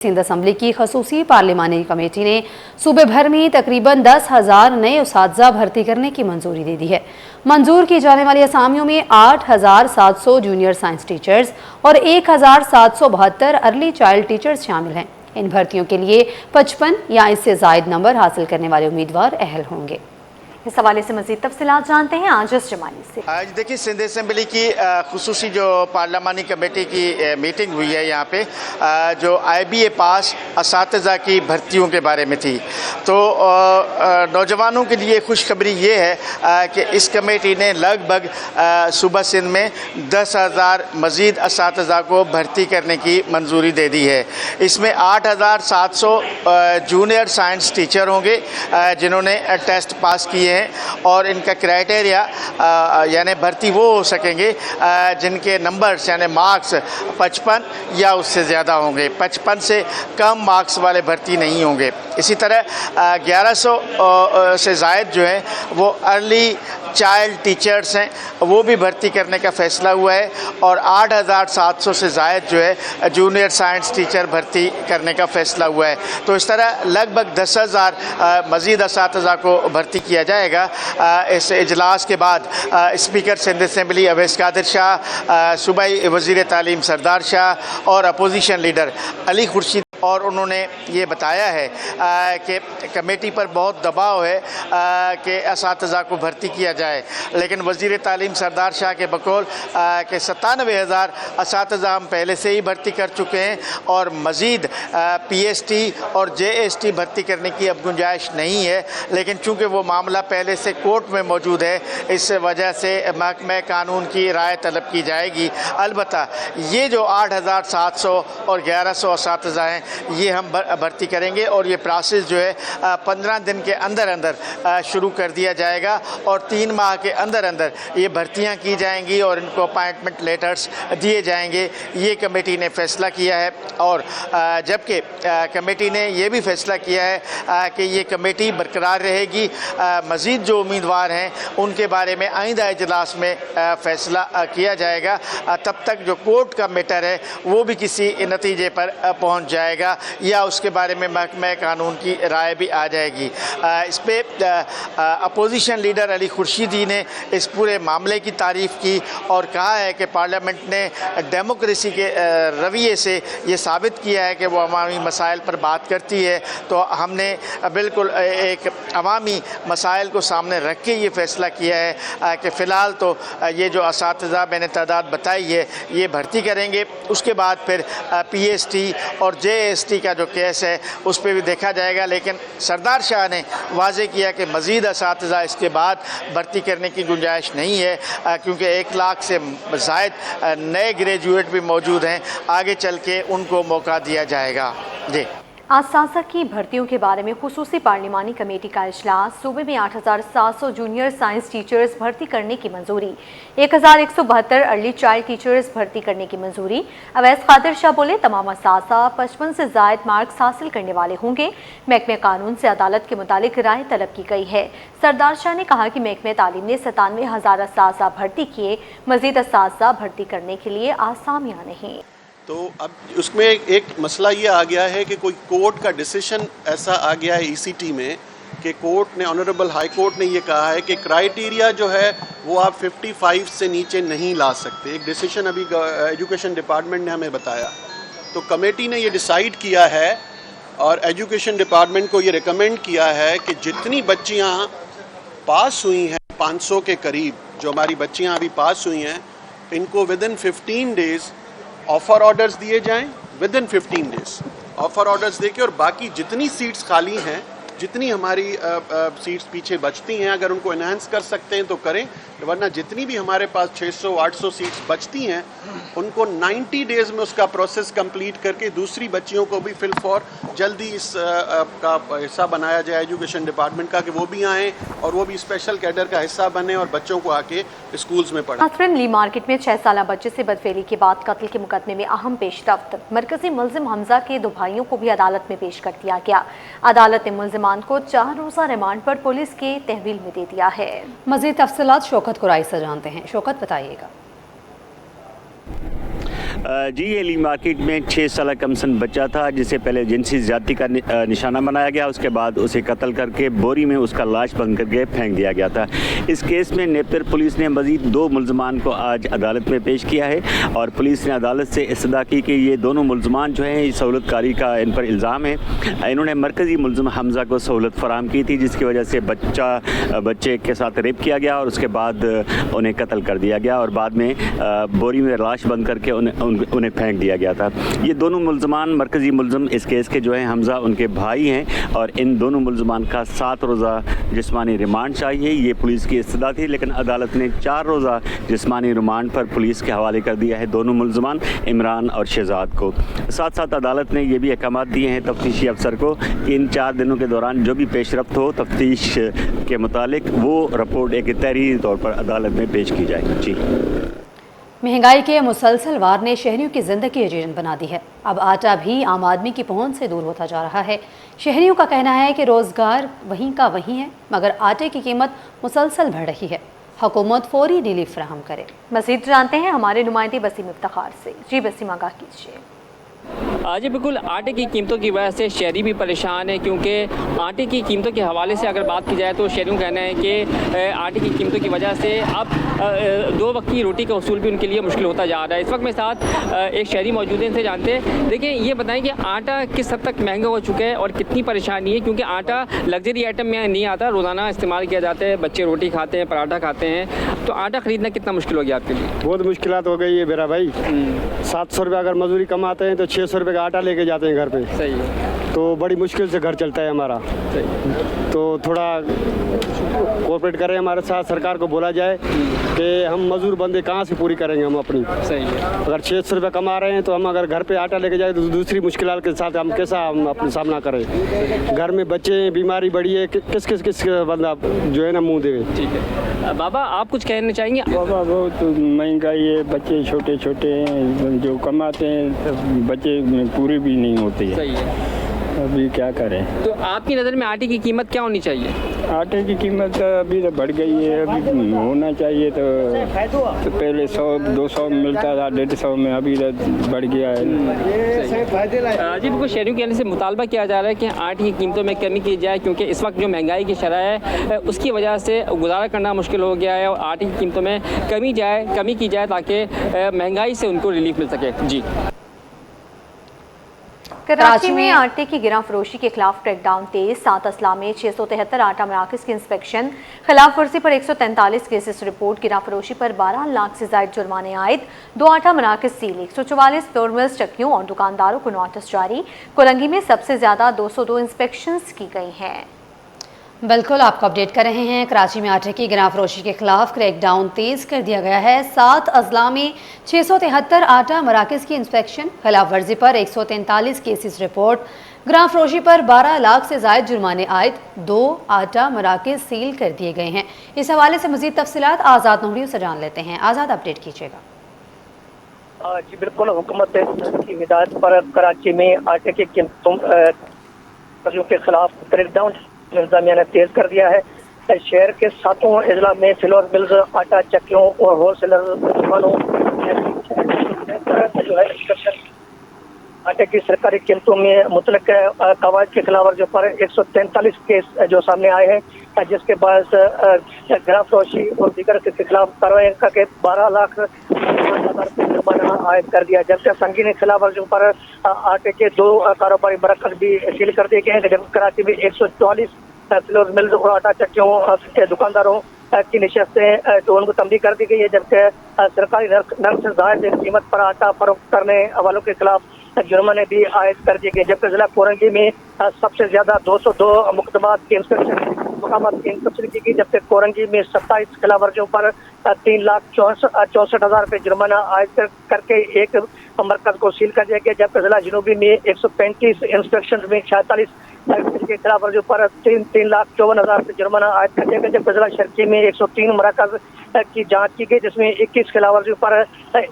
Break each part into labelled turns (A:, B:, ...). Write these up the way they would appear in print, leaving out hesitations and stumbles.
A: Sindh assembly की खसूसी पार्लिमानी committee ने सूबे भर में तकरीबन 10,000 नए उसातिज़ा भर्ती करने की मंजूरी दे दी है। मंजूर की जाने वाली असामियों में 8,700 जूनियर साइंस टीचर्स और 1,772 अर्ली चाइल्ड टीचर्स शामिल हैं। इन भर्तियों के लिए 55 या इससे जायद नंबर हासिल करने वाले उम्मीदवार अहल होंगे। इस हवाले से मज़ीद तफसीलात जानते हैं आजिज़ जमाली से।
B: आज देखिए, सिंध असम्बली की खुसूसी जो पार्लिमानी कमेटी की मीटिंग हुई है, यहाँ पे जो IBA पास असातिज़ा की भर्तियों के बारे में थी। तो नौजवानों के लिए खुशखबरी ये है कि इस कमेटी ने लगभग सूबा सिंध में 10,000 मज़ीद असातिज़ा को भर्ती करने की मंजूरी दे दी है। इसमें 8,700 जूनियर साइंस टीचर होंगे जिन्होंने टेस्ट पास किए हैं और इनका क्राइटेरिया यानी भर्ती वो हो सकेंगे जिनके नंबर्स यानी मार्क्स 55 या उससे ज़्यादा होंगे। 55 से कम मार्क्स वाले भर्ती नहीं होंगे। इसी तरह 1100 से ज़ायद जो है वो अर्ली चाइल्ड टीचर्स हैं, वो भी भर्ती करने का फ़ैसला हुआ है और 8,700 से ज़ायद जो है जूनियर साइंस टीचर भर्ती करने का फ़ैसला हुआ है। तो इस तरह लगभग 10,000 मज़ीद असातिज़ा को भर्ती किया जाएगा। इस इजलास के बाद स्पीकर सिंध असम्बली अवैस कादिर शाह, सूबाई वज़ीर तालीम सरदार शाह और अपोजिशन लीडर अली खुर्शीद और उन्होंने ये बताया है कि कमेटी पर बहुत दबाव है कि असातिज़ा को भर्ती किया जाए, लेकिन वज़ीर तालीम सरदार शाह के बकौल कि 97,000 असातिज़ा हम पहले से ही भर्ती कर चुके हैं और मज़ीद PST और JST भर्ती करने की अब गुंजाइश नहीं है। लेकिन चूँकि वो मामला पहले से कोर्ट में मौजूद है, इस वजह से महकमा कानून की राय तलब की जाएगी। अलबत्ता ये जो 8,700 और 1,100 असातिज़ा हैं, ये हम भर्ती करेंगे और ये प्रोसेस जो है 15 दिन के अंदर अंदर शुरू कर दिया जाएगा और 3 माह के अंदर अंदर ये भर्तियां की जाएंगी और इनको अपॉइंटमेंट लेटर्स दिए जाएंगे। ये कमेटी ने फ़ैसला किया है और जबकि कमेटी ने ये भी फ़ैसला किया है कि ये कमेटी बरकरार रहेगी। मज़ीद जो उम्मीदवार हैं उनके बारे में आइंदा इजलास में फ़ैसला किया जाएगा। तब तक जो कोर्ट का मैटर है वो भी किसी नतीजे पर पहुँच जाएगा या उसके बारे में महकमा कानून की राय भी आ जाएगी। इस पर अपोजिशन लीडर अली खुर्शीदी ने इस पूरे मामले की तारीफ़ की और कहा है कि पार्लियामेंट ने डेमोक्रेसी के रवैये से ये साबित किया है कि वो अवामी मसाइल पर बात करती है। तो हमने बिल्कुल एक अवामी मसाइल को सामने रख के ये फ़ैसला किया है कि फ़िलहाल तो ये जो असातिज़ा मैंने तादाद बताई है ये भर्ती करेंगे। उसके बाद फिर PST और JST का जो केस है उस पर भी देखा जाएगा। लेकिन सरदार शाह ने वाज़े किया कि मज़ीद असातिज़ा इसके बाद भर्ती करने की गुंजाइश नहीं है क्योंकि 1 लाख से ज़ायद नए ग्रेजुएट भी मौजूद हैं। आगे चल के उनको मौका दिया जाएगा। जी,
C: असातिज़ा की भर्तियों के बारे में खुसूसी पार्लिमानी कमेटी का इजलास। सूबे में 8,700 जूनियर साइंस टीचर्स भर्ती करने की मंजूरी, 1,172 अर्ली चाइल्ड टीचर्स भर्ती करने की मंजूरी। अवैस कादिर शाह बोले, तमाम असातिज़ा 55 से ज़ायद मार्क्स हासिल करने वाले होंगे। महकमे कानून से अदालत के मुतालिक राय तलब की गई है। सरदार शाह ने कहा कि महकमे तालीम ने 97,000 असातिज़ा भर्ती किए, मज़ीद असातिज़ा भर्ती करने के लिए आसामियाँ नहीं।
D: तो अब उसमें एक मसला ये आ गया है कि कोई कोर्ट का डिसीशन ऐसा आ गया है ECT में कि कोर्ट ने, ऑनरेबल हाई कोर्ट ने ये कहा है कि क्राइटेरिया जो है वो आप 55 से नीचे नहीं ला सकते। एक डिसीशन अभी एजुकेशन डिपार्टमेंट ने हमें बताया। तो कमेटी ने ये डिसाइड किया है और एजुकेशन डिपार्टमेंट को ये रिकमेंड किया है कि जितनी बच्चियाँ पास हुई हैं 500 के करीब, जो हमारी बच्चियाँ अभी पास हुई हैं, इनको विदिन 15 डेज़ ऑफ़र ऑर्डर्स दिए जाएं। विदिन 15 डेज़ ऑफ़र ऑर्डर्स देके और बाकी जितनी सीट्स खाली हैं, जितनी हमारी सीट्स पीछे बचती हैं, अगर उनको इन्हांस कर सकते हैं तो करें, वरना जितनी भी हमारे पास 600-800 सीट्स बचती हैं उनको 90 डेज़ में उसका प्रोसेस कंप्लीट करके दूसरी बच्चियों को भी फिल फॉर जल्दी इस का हिस्सा बनाया जाए एजुकेशन डिपार्टमेंट का, कि वो भी आएँ और वो भी स्पेशल कैडर का हिस्सा बने और बच्चों को आके स्कूल्स में पढ़ें।
C: नासरीन, ली मार्केट में 6 साला बच्चे से बदफेली के बाद कत्ल के मुकदमे में अहम पेशरफ्त। मरकजी मुल्जिम हमजा के 2 भाइयों को भी अदालत में पेश कर दिया गया। अदालत ने मुल्जिमान को 4 रोज़ा रिमांड पर पुलिस के तहवील में दे दिया है।
A: मज़ीद तफसीलात शौकत कुराई से जानते हैं। शौकत, बताइएगा।
E: जी, ये ली मार्केट में 6 साल कमसन बच्चा था जिसे पहले जिनसी ज़्यादती का निशाना बनाया गया, उसके बाद उसे कत्ल करके बोरी में उसका लाश बंद करके फेंक दिया गया था। इस केस में नेपियर पुलिस ने मज़ीद 2 मुलजमान को आज अदालत में पेश किया है और पुलिस ने अदालत से इस्तदा की कि ये दोनों मुलजमान जो हैं सहूलतकारी का इन पर इल्ज़ाम है। इन्होंने मरकज़ी मुलजम हमज़ा को सहूलत फराहम की थी जिसकी वजह से बच्चे के साथ रेप किया गया और उसके बाद उन्हें कत्ल कर दिया गया और बाद में बोरी में लाश बंद करके उन्हें फेंक दिया गया था। ये दोनों मुलजमान मरकज़ी मुलजम इस केस के जो हैं हमज़ा उनके भाई हैं और इन दोनों मुलजमान का 7 रोज़ा जिस्मानी रिमांड चाहिए। ये पुलिस की इस्तदा थी, लेकिन अदालत ने 4 रोज़ा जिस्मानी रिमांड पर पुलिस के हवाले कर दिया है दोनों मुलजमान इमरान और शहजाद को। साथ साथ अदालत ने ये भी अहकाम दिए हैं तफ्तीशी अफसर को कि इन 4 दिनों के दौरान जो भी पेशरफ्त हो तफ्तीश के मुतालिक वो रिपोर्ट एक तहरीरी तौर पर अदालत में पेश की जाए। जी,
A: महंगाई के मुसलसल वार ने शहरियों की ज़िंदगी अजीरन बना दी है। अब आटा भी आम आदमी की पहुंच से दूर होता जा रहा है। शहरियों का कहना है कि रोज़गार वहीं का वहीं है, मगर आटे की कीमत मुसलसल बढ़ रही है। हुकूमत फौरी रिलीफ फराहम करे।
C: मज़ीद जानते हैं हमारे नुमाइंदे वसीम इफ्तिखार से। जी वसीम, आगाह कीजिए।
F: जी बिल्कुल, आटे की कीमतों की वजह से शहरी भी परेशान है, क्योंकि आटे की कीमतों के हवाले से अगर बात की जाए तो शहरियों का कहना है कि आटे की कीमतों की वजह से अब 2 वक्त की रोटी का उसूल भी उनके लिए मुश्किल होता जा रहा है। इस वक्त मेरे साथ एक शहरी मौजूद हैं, इनसे जानते हैं। देखिए, ये बताएं कि आटा किस हद तक महंगा हो चुका है और कितनी परेशानी है, क्योंकि आटा लग्जरी आइटम में नहीं आता, रोज़ाना इस्तेमाल किया जाता है, बच्चे रोटी खाते हैं, पराठा खाते हैं, तो आटा ख़रीदना कितना मुश्किल हो गया आपके लिए?
G: बहुत मुश्किलात हो गई है मेरा भाई। 700 रुपये अगर मजदूरी कमाते हैं तो 600 रुपये का आटा लेके जाते हैं घर पे।
F: सही है।
G: तो बड़ी मुश्किल से घर चलता है हमारा।
F: सही।
G: तो थोड़ा कोऑपरेट करें हमारे साथ, सरकार को बोला जाए कि हम मजदूर बंदे कहाँ से पूरी करेंगे हम अपनी।
F: सही है।
G: अगर 600 रुपये कमा रहे हैं तो हम अगर घर पे आटा लेके जाए तो दूसरी मुश्किलात के साथ हम कैसा हम अपना सामना करें। घर में बच्चे हैं, बीमारी बड़ी है, किस बंदा जो है ना मुँह देवे।
F: ठीक है। बाबा, आप कुछ कहना चाहेंगे?
H: बाबा, बहुत महंगाई है, बच्चे छोटे छोटे हैं, जो कमाते हैं बच्चे पूरे भी नहीं होते हैं।
F: सही है।
H: अभी क्या करें?
F: तो आपकी नज़र में आटे की कीमत क्या होनी चाहिए?
H: आटे की कीमत अभी तो बढ़ गई है, अभी होना चाहिए तो पहले 100-200 मिलता था, 150 में, अभी तो बढ़ गया है।
F: जी बिल्कुल, शहरियों के कहने से मुतालबा किया जा रहा है कि आटे की कीमतों में कमी की जाए, क्योंकि इस वक्त जो महंगाई की शरह है उसकी वजह से गुजारा करना मुश्किल हो गया है और आटे की कीमतों में कमी की जाए ताकि महंगाई से उनको रिलीफ मिल सके। जी।
C: कराची में आटे की गिरा फरोशी के खिलाफ क्रैकडाउन तेज। 7 अजला में 673 आटा मराकज़ की इंस्पेक्शन, खिलाफ वर्जी पर 143 केसेस रिपोर्ट, गिरा फरोशी पर 12 लाख से ज़ायद जुर्माने आयद, 2 आटा मराकज़ सील, 144 फ्लोर मिल्स, चक्कियों और दुकानदारों को नोटिस जारी। कोलंगी में सबसे ज़्यादा 202 इंस्पेक्शंस की गई हैं।
A: बिल्कुल, आपको अपडेट कर रहे हैं। कराची में आटे की गिरा फरोशी के खिलाफ क्रैकडाउन तेज कर दिया गया है। 7 अजला में 673 आटा मराकज़ की इंस्पेक्शन, खिलाफ वर्जी पर 143 केसेस रिपोर्ट, गिरा फरोशी पर 12 लाख से ज़ायद जुर्माने आयद, 2 आटा मराकज़ सील कर दिए गए हैं। इस हवाले से मज़ीद तफसीलात आज़ाद नूरियों से जान लेते हैं। आज़ाद, अपडेट कीजिएगा।
I: जी बिल्कुल, हुकूमत की हिदायत पर कराची में आटे की कीमतों के खिलाफ क्रैकडाउन इंतजामिया ने तेज कर दिया है। शहर के 7 अजला में फ्लोर मिल्स, आटा चक्कियों और होलसेलर दुकानों जो है आटे की सरकारी कीमतों में मुतलक कवायद के खिलाफ वर्जियों पर 143 केस जो सामने आए हैं, जिसके बाद गिरा फरोशी और दीगर के खिलाफ कार्रवाई करके 12 लाख जुर्माना आयद कर दिया। जबकि संगीन खिलाफ वर्जियों पर आटे के 2 कारोबारी मरकज़ भी सील कर दिए गए हैं। जबकि कराची में 144 फ्लोर मिल्स और आटा चक्कियों के दुकानदारों की निशस्तें जो उनको तंबीह कर दी गई है। जबकि सरकारी नर्क से ज़ायद कीमत पर आटा फरोख्त करने वालों के खिलाफ जुर्माने भी आयद कर दिए गए। जबकि जिला कोरंगी में सबसे ज्यादा 202 मुकदमात की इंस्पेक्शन की गई। जबकि कोरंगी में 27 खिलाफ वर्जियों पर 3,64,000 रुपये जुर्माना आयद करके एक मरकज को सील कर दिया गया। जबकि जिला जनूबी में 135 इंस्पेक्शन में 46 के खिलाफ वर्जियों पर 3,54,000 रुपये जुर्माना आयद कर दिया गया। जबकि जिला शर्की में 103 मरकज की जांच की गई, जिसमें 21 खिलाफ वर्जियों पर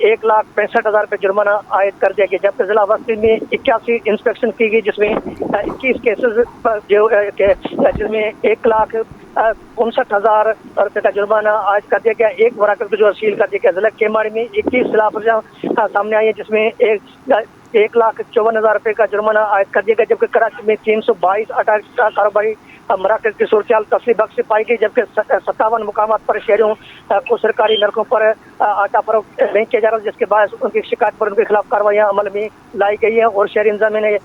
I: 1,65,000 रुपये जुर्माना आयद कर दिया गया। जबकि जिला वस्ती में 81 इंस्पेक्शन की गई, जिसमें 21 केसेस जिसमें 1,00,000 59,000 रुपये का जुर्माना आज कर दिया गया। एक वराकत को जो सील कर दिया गया। जिला केमाड़ी में 21 खिलाफवर्जियां सामने आई है, जिसमें 1,54,000 रुपये का जुर्माना आयद कर दिया गया, जबकि कराची में 322 आटा कारोबारी मराकज की सूरत तफसी बख्श से पाई गई, जबकि 57 मुकामात पर शहरों को सरकारी नलकों पर आटा फरोख्त नहीं किया जा रहा, जिसके बाद उनकी शिकायत पर उनके खिलाफ कार्रवाइयाँ अमल में लाई गई हैं। और शहरी इंतजामिया ने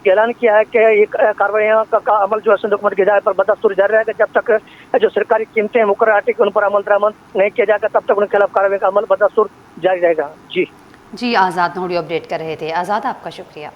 I: ऐलान किया है कि ये कार्रवाइयों का अमल जो है संदूक की हिदायत पर बदस्तूर जारी रहेगा। जब तक जो सरकारी कीमतें मुकर्रर आटे की उन पर अमल दरामद नहीं किया जाएगा, तब तक उनके खिलाफ कार्रवाई का अमल बदस्तूर जारी रहेगा। जी
A: आज़ाद नोड़ी अपडेट कर रहे थे। आज़ाद, आपका शुक्रिया।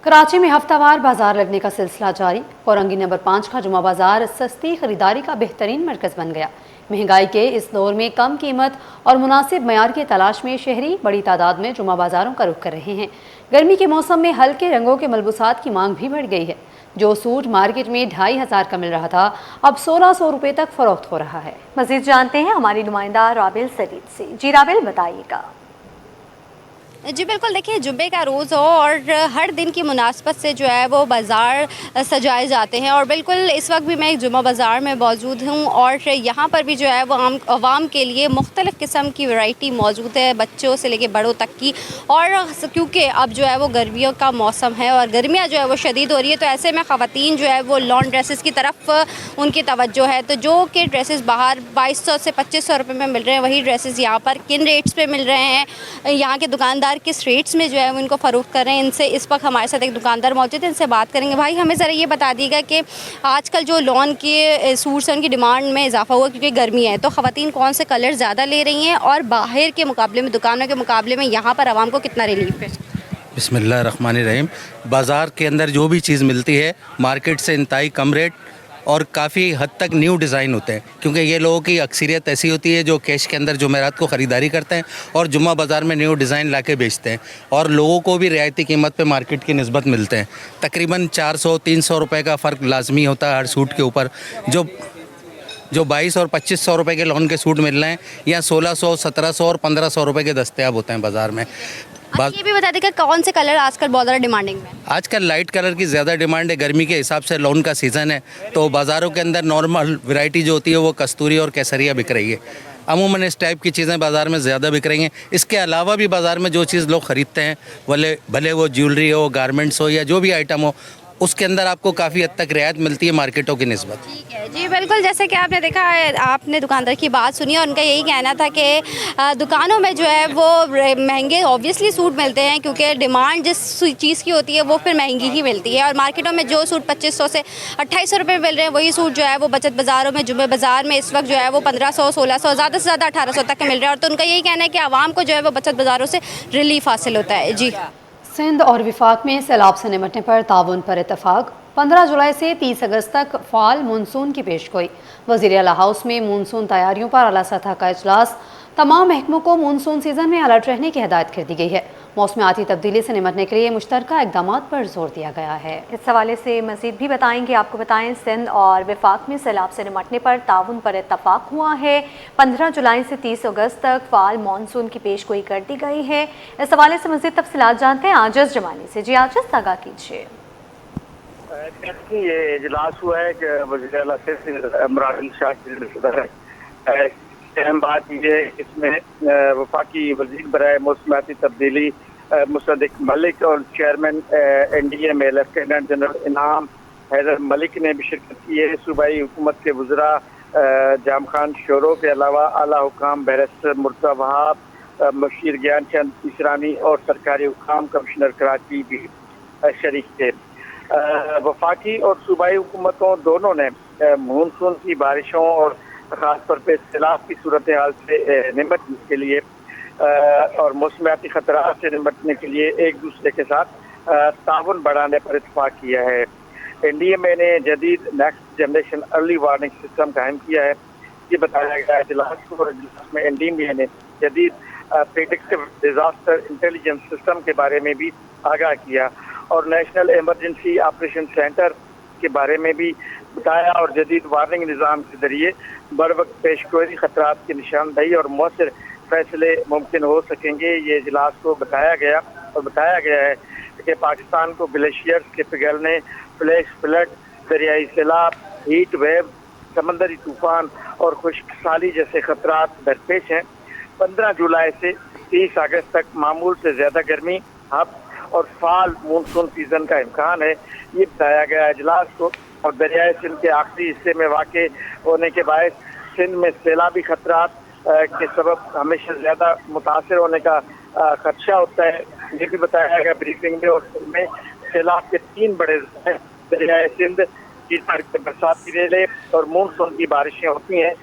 A: कराची में हफ्तावार बाजार लगने का सिलसिला जारी। कोरंगी नंबर 5 का जुमा बाजार सस्ती खरीदारी का बेहतरीन मरकज़ बन गया। महंगाई के इस दौर में कम कीमत और मुनासिब मयार की तलाश में शहरी बड़ी तादाद में जुमा बाजारों का रुख कर रहे हैं। गर्मी के मौसम में हल्के रंगों के मलबूसात की मांग भी बढ़ गई है। जो सूट मार्केट में 2,500 का मिल रहा था, अब 1,600 रुपये तक फरोख्त हो रहा है।
C: मजीद जानते हैं हमारी नुमाइंदा राबिल सदीद से। जी राबिल, बताइएगा।
J: जी बिल्कुल, देखिए जुम्मे का रोज़ हो और हर दिन की मुनासबत से जो है वो बाज़ार सजाए जाते हैं और बिल्कुल इस वक्त भी मैं एक जुम्मा बाज़ार में मौजूद हूँ और यहाँ पर भी जो है वो आवाम के लिए मुख्तलिफ़ किस्म की वैरायटी मौजूद है, बच्चों से लेके बड़ों तक की। और क्योंकि अब जो है वो गर्मियों का मौसम है और गर्मियाँ जो है वो शदीद हो रही है, तो ऐसे में ख़वातीन जो है वो लॉन ड्रेसेस की तरफ उनकी तवज्जो है। तो जो कि ड्रेसेस बाहर 2,200 से 2,500 रुपये में मिल रहे हैं, वही ड्रेसेस यहाँ पर किन रेट्स पे मिल रहे हैं, यहाँ के दुकानदार किस रेट्स में जो है वो इनको फ़रोख्त कर रहे हैं। इनसे इस वक्त हमारे साथ एक दुकानदार मौजूद है, इनसे बात करेंगे। भाई, हमें ज़रा ये बता दीजिएगा कि आजकल जो लॉन के सूट्स हैं उनकी डिमांड में इजाफा हुआ क्योंकि गर्मी है, तो ख़वातीन कौन से कलर ज़्यादा ले रही हैं और बाहर के मुकाबले में, दुकानों के मुकाबले में यहाँ पर आवाम को कितना रिलीफ है?
K: बिस्मिल्लाहिर्रहमानिर्रहीम। बाज़ार के अंदर जो भी चीज़ मिलती है मार्केट से इंतहाई कम रेट और काफ़ी हद तक न्यू डिज़ाइन होते हैं, क्योंकि ये लोगों की अक्सरियत ऐसी होती है जो कैश के अंदर जुमेरात को ख़रीदारी करते हैं और जुम्मा बाज़ार में न्यू डिज़ाइन लाके बेचते हैं और लोगों को भी रियायती कीमत पे मार्केट की निस्बत मिलते हैं। तकरीबन 400-300 रुपये का फ़र्क लाजमी होता है हर सूट के ऊपर। जो 22 और 2,500 रुपये के लॉन के सूट मिल रहे हैं या 1,600, 1,700 और 1,500 रुपये के दस्तयाब होते हैं बाज़ार में।
J: ये भी बता देगा कौन से कलर आजकल बहुत ज़्यादा डिमांडिंग में?
K: आजकल लाइट कलर की ज़्यादा डिमांड है, गर्मी के हिसाब से लॉन का सीज़न है, तो बाज़ारों के अंदर नॉर्मल वैरायटी जो होती है वो कस्तूरी और केसरिया बिक रही है। अमूमन इस टाइप की चीज़ें बाज़ार में ज़्यादा बिक रही हैं। इसके अलावा भी बाज़ार में जो चीज़ लोग ख़रीदते हैं, भले वो ज्वेलरी हो, गारमेंट्स हो या जो भी आइटम हो, उसके अंदर आपको काफ़ी हद तक रियायत मिलती है मार्केटों की निस्बत।
J: ठीक है जी, बिल्कुल। जैसे कि आपने देखा है, आपने दुकानदार की बात सुनी और उनका यही कहना था कि दुकानों में जो है वो महंगे ऑब्वियसली सूट मिलते हैं क्योंकि डिमांड जिस चीज़ की होती है वो फिर महंगी ही मिलती है। और मार्केटों में जो सूट 2,500 से 2,800 रुपये मिल रहे हैं, वही सूट जो है वो बचत बाज़ारों में, जुम्मे बाज़ार में इस वक्त जो है वो 1,500, 1,600, ज़्यादा से ज़्यादा 1,800 तक मिल रहा है। और तो उनका यही कहना है कि आवाम को जो है वो बचत बाज़ारों से रिलीफ हासिल होता है। जी।
A: सिंध और विफाक में सैलाब से निपटने पर ताउन पर इत्तफाक। 15 जुलाई से 30 अगस्त तक फ़ाल मानसून की पेशगोई। वज़ीर आला हाउस में मानसून तैयारियों पर आला सतह का इजलास। तमाम महकमों को मानसून सीज़न में अलर्ट रहने की हिदायत कर दी गई है। मौसमियाती तब्दीली से निपटने के लिए मुश्तरका इक़दाम पर जोर दिया गया है।
C: इस हवाले से मज़ीद भी बताएंगे। आपको बताएं, सिंध और विफाक में सैलाब से निपटने पर ताउन पर इत्तफाक हुआ है। 15 जुलाई से 30 अगस्त तक फ़ाल मानसून की पेशगोई कर दी गई है। इस हवाले से मज़ीद तफसीलात जानते हैं आजज़ जमानी से। जी आजज़, आगाह कीजिए।
L: ये इजलास हुआ है कि वज़ीर आला इमरान शाह। अहम बात यह इसमें वफाकी वज़ीर बराए मौसमियाती तब्दीली मुसद्दिक मलिक और चेयरमैन NDA में लेफ्टिनेंट जनरल इनाम हैदर मलिक ने भी शिरकत की है। सूबाई हुकूमत के वज़रा जाम खान शोरो के अलावा आला हुकाम बैरिस्टर मुर्तज़ा वहाब, मुशीर ज्ञान चंद इसरानी और सरकारी हुकाम कमिश्नर कराची भी शरीक थे। वफाकी और सूबाई हुकूमतों दोनों ने मानसून की बारिशों और ख़ास तौर पर सैलाब की सूरत हाल से निपटने के लिए और मौसमियाती ख़तरात से निपटने के लिए एक दूसरे के साथ ताउन बढ़ाने पर इत्तफाक किया है। NDA ने जदीद next generation early warning system कायम किया है। ये बताया गया इजलास को, और इजलास में NDA ने जदीद प्रेडिक्टिव डिज़ास्टर इंटेलिजेंस सिस्टम के बारे में भी आगाह किया और नेशनल इमरजेंसी ऑपरेशन सेंटर के बारे में भी बताया और जदीद वार्निंग निज़ाम के ज़रिए बर वक्त पेशगोई ख़तरात की निशानदही और मौसर फैसले मुमकिन हो सकेंगे। ये इजलास को बताया गया है कि पाकिस्तान को ग्लेशियर्स के पिघलने, फ्लैश फ्लड, दरियाई सैलाब हीट वेव, समंदरी तूफान और खुश्क साली जैसे खतरात दरपेश हैं। 15 जुलाई से 30 अगस्त तक मामूल से ज़्यादा गर्मी, हब और फाल मानसून सीजन का इम्कान है, ये बताया गया इजलास को। और दरियाए सिंध के आखिरी हिस्से में वाक़ होने के बायस सिंध में सैलाबी खतरात के सबब हमेशा ज़्यादा मुतासर होने का खदशा होता है, ये भी बताया गया ब्रीफिंग में। और सिंध में सैलाब के 3 बड़े दरियाए सिंध की बरसाती रेले और मानसून की बारिशें होती हैं।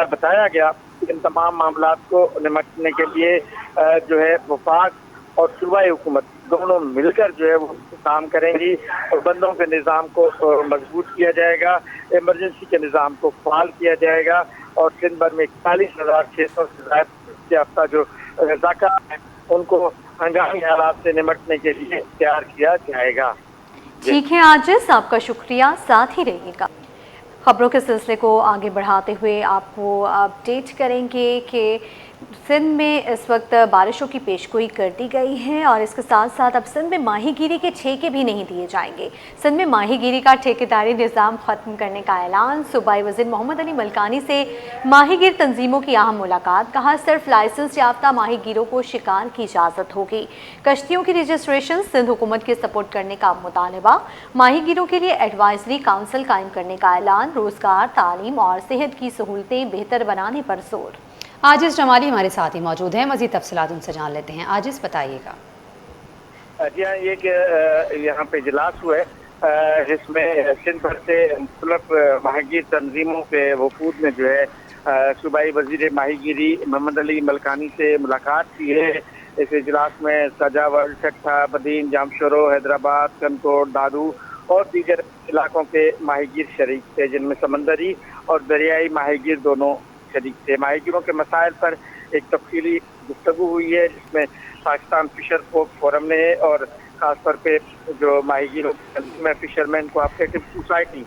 L: बताया गया कि इन तमाम मामलात को निपटने के लिए जो है वफाक और सूबाई हुकूमत दोनों मिलकर जो है वो काम करेंगी और बंदों के निज़ाम को मजबूत किया जाएगा, इमरजेंसी के निज़ाम को फाल किया जाएगा और सिंध भर में 41,600 से ज़्यादा याफ्ता जो रज़ाकार हैं उनको हंगामी हालात से निपटने के लिए तैयार किया जाएगा।
C: ठीक है आजिज़, आपका शुक्रिया, साथ ही रहिएगा। खबरों के सिलसिले को आगे बढ़ाते हुए आपको अपडेट करेंगे कि सिंध में इस वक्त बारिशों की पेशगोई कर दी गई है और इसके साथ साथ अब सिंध में माहीगीरी के ठेके भी नहीं दिए जाएंगे। सिंध में माहीगीरी का ठेकेदारी निज़ाम ख़त्म करने का ऐलान। सूबाई वज़ीर मोहम्मद अली मलकानी से माहीगीर तंजीमों की अहम मुलाकात। कहा सिर्फ लाइसेंस याफ्ता माहीगीरों को शिकार की इजाज़त होगी। कश्तियों की रजिस्ट्रेशन सिंध हुकूमत के सपोर्ट करने का मुतालबा। माहीगीरों के लिए एडवाइजरी काउंसिल कायम करने का ऐलान। रोज़गार, तालीम और सेहत की सहूलतें बेहतर बनाने पर जोर।
A: आजिज़ जमाली हमारे साथ ही मौजूद हैं, मज़ीद तफसीलात उनसे जान लेते हैं। आजिज़ बताइएगा।
L: जी हाँ, ये कि यहाँ पे इजलास हुआ है जिसमें सिंध भर से मुख्तलिफ माहीगीर तंजीमों के वफूद में जो है सूबाई वज़ीर माहीगीरी मोहम्मद अली मलकानी से मुलाकात की है। इस इजलास में सजावल, ठट्ठा, बदीन, जामशोरो, हैदराबाद, कनकोट, दादू और दीगर इलाकों के माहीगीर शरीक थे, जिनमें समंदरी और दरियाई माहीगीर दोनों शरीक थे। माहीगीरों के मसाइल पर एक तफसीली गुफ्तगू हुई है जिसमें पाकिस्तान फिशर फोक फोरम ने और ख़ास तौर पे जो माहीगीरों में फिशरमैन कोऑपरेटिव सोसाइटी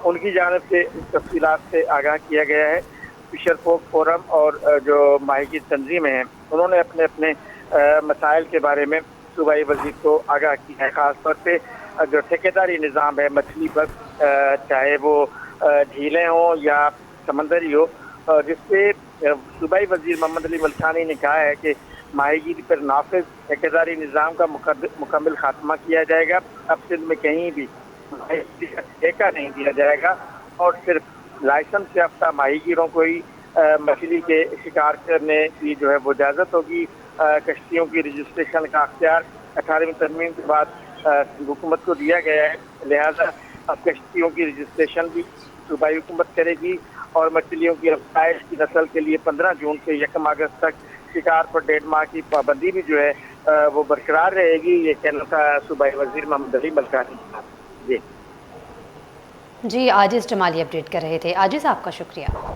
L: उनकी जानिब से तफसीलात से आगाह किया गया है। फिशर फोक फोरम और जो माहीगीर तंजीमें हैं उन्होंने अपने अपने मसाइल के बारे में सूबाई वज़ीर को आगाह किया है। ख़ास तौर पे जो ठेकेदारी निज़ाम है मछली पर, चाहे वो झीलें हों या समंदरी हो, जिससे सूबाई वज़ीर मोहम्मद अली मलकानी ने कहा है कि माहीगीरी पर नाफिज ठेकेदारी निज़ाम का मुकम्मल खात्मा किया जाएगा। अब सिंध में कहीं भी ठेका नहीं दिया जाएगा और सिर्फ लाइसेंस याफ्ता माहीगीरों को ही मछली के शिकार करने की जो है वो इजाज़त होगी। कश्तियों की रजिस्ट्रेशन का अख्तियार 18वीं तरमीम के बाद हुकूमत को दिया गया है, लिहाजा अब कश्तियों की रजिस्ट्रेशन भी सूबाई हुकूमत करेगी और मछलियों की अफजाइश की नस्ल के लिए 15 जून से 1 अगस्त तक शिकार पर 1.5 माह की पाबंदी भी जो है वो बरकरार रहेगी। ये कहना था सूबाई वज़ीर मोहम्मद अली मलकानी।
A: जी आजिज़ जमाली अपडेट कर रहे थे। आजिज़ आपका शुक्रिया।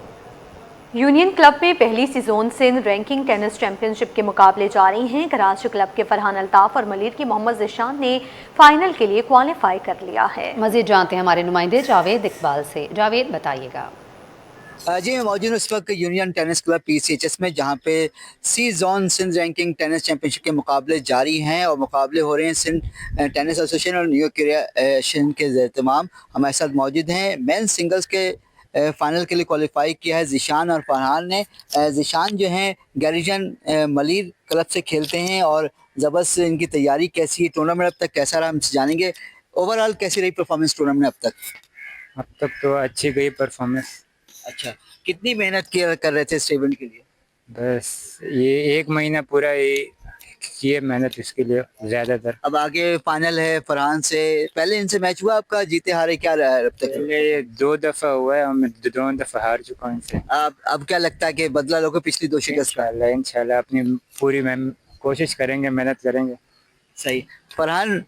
C: यूनियन क्लब में पहली season Sindh ranking tennis championship के मुकाबले जारी हैं। कराची क्लब के फरहान अल्ताफ और मलिर की मोहम्मद ज़िशान ने फाइनल के लिए क्वालिफाई कर लिया है।
A: मज़ीद जानते हैं हमारे नुमाइंदे जावेद इकबाल से। जावेद बताइएगा।
M: जी मैं मौजूद हूँ इस वक्त यूनियन टेनिस क्लब PCHS में, जहाँ पे C zone Sindh ranking tennis championship के मुकाबले जारी हैं और मुकाबले हो रहे हैं सिंध टेनिस एसोसिएशन और न्यू क्रिएशन के ज़ेर-ए-तमाम। हमारे साथ मौजूद हैं मेन सिंगल्स के फाइनल के लिए क्वालिफाई किया है ज़िशान और फरहान ने। ज़िशान जो हैं गैरिजन मलिर क्लब से खेलते हैं और ज़बरदस्त इनकी तैयारी कैसी है, टूर्नामेंट अब तक कैसा रहा, हमसे जानेंगे। ओवरऑल कैसी रही परफॉर्मेंस टूर्नामेंट अब तक?
H: अब तक तो अच्छी गई परफॉर्मेंस।
M: अच्छा, कितनी मेहनत कर रहे थे इस इवेंट के लिए?
H: बस ये 1 महीना पूरा ये किए मेहनत इसके लिए ज़्यादातर।
M: अब आगे फाइनल है फरहान से, पहले इनसे मैच हुआ आपका, जीते हारे क्या रहा है अब तक?
H: ये 2 दफ़ा हुआ है, मैं 2 दफ़ा हार चुका हूँ इनसे।
M: अब क्या लगता है कि बदला लोगे पिछली 2 शिकस्त का?
H: इंशाल्लाह अपनी पूरी कोशिश करेंगे, मेहनत करेंगे।
M: सही। फरहान,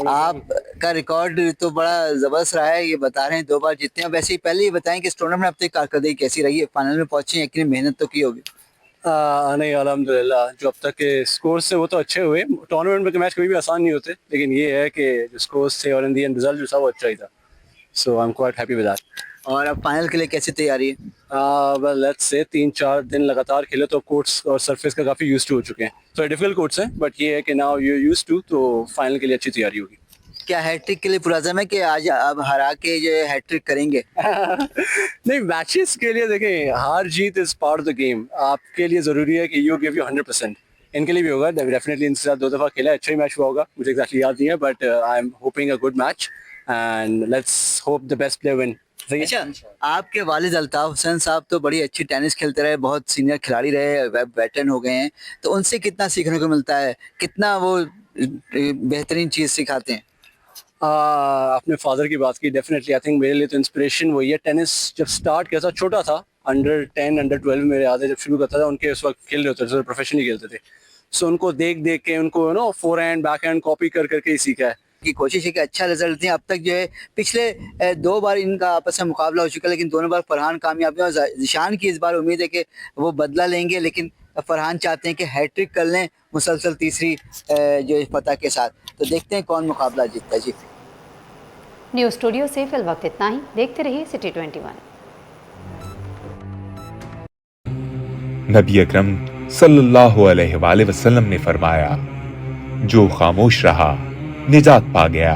M: आपका रिकॉर्ड तो बड़ा ज़बरदस्त रहा है, ये बता रहे हैं 2 बार जीते हैं। वैसे ही पहले ही बताएं कि इस टूर्नामेंट में अब तक कारकर्दगी कैसी रही है? फाइनल में पहुंचे हैं, यकीन मेहनत तो की होगी।
N: नहीं अल्हम्दुलिल्लाह, जो अब तक के स्कोर्स थे वो तो अच्छे हुए। टूर्नामेंट में के मैच कभी भी आसान नहीं होते, लेकिन ये है कि जो स्कोर्स थे और इन दी एंड रिजल्ट जो था वो अच्छा ही था। So I am quite happy with that.
M: और अब फाइनल के लिए कैसी तैयारी है?
N: वेल लेट्स से 3-4 दिन लगातार खेले तो कोर्ट्स और सरफेस का काफ़ी यूज्ड टू हो चुके हैं। तो डिफिकल्ट कोर्ट्स हैं, बट ये है कि नाउ यू यूज्ड टू, तो फाइनल के लिए अच्छी तैयारी होगी।
M: क्या हैट्रिक के लिए पुराज़म है कि आज अब हरा के जो है हैट्रिक करेंगे?
N: नहीं, मैचेस के लिए देखें, हार जीत is part of the game. आपके लिए जरूरी है कि यू गिव यू 100%। इनके लिए भी होगा, डेफिनेटली इनके साथ 2 दफा खेला, अच्छा ही मैच हुआ होगा, मुझे एग्जैक्टली याद नहीं है, but I am hoping a good match and let's hope the best player win.
M: अच्छा, आपके वालिद अल्ताफ हुसैन साहब तो बड़ी अच्छी टेनिस खेलते रहे, बहुत सीनियर खिलाड़ी रहे, वेटरन हो गए हैं, तो उनसे कितना सीखने को मिलता है, कितना वो बेहतरीन चीज़ सिखाते हैं?
N: अपने फादर की बात की, डेफिनेटली आई थिंक मेरे लिए तो इंस्पिरेशन वही है। टेनिस जब स्टार्ट किया था, छोटा था, अंडर 10 अंडर 12 मेरे याद है जब शुरू करता था, उनके उस वक्त खेल रहे होते थे, प्रोफेशनली खेलते थे। सो उनको देख देख के, उनको नो फोरहैंड बैकहैंड कॉपी कर करके ही सीखा है।
M: की कोशिश है कि अच्छा रिजल्ट दें। अब तक जो है पिछले 2 बार इनका आपस में मुकाबला हो चुका है, लेकिन दोनों बार फरहान कामयाब है और ज़िशान की इस बार उम्मीद है कि वो बदला लेंगे, लेकिन फरहान चाहते हैं कि हैट्रिक कर लें मुसलसल तीसरी जो फतह के साथ। तो देखते हैं कौन मुकाबला जीतता है। जी,
A: न्यूज़ स्टूडियो से फिल वक्त इतना ही। देखते रहिए सिटी 21।
O: नबी अकरम सल्लल्लाहु अलैहि वसल्लम ने फरमाया, जो खामोश रहा निजात पा गया।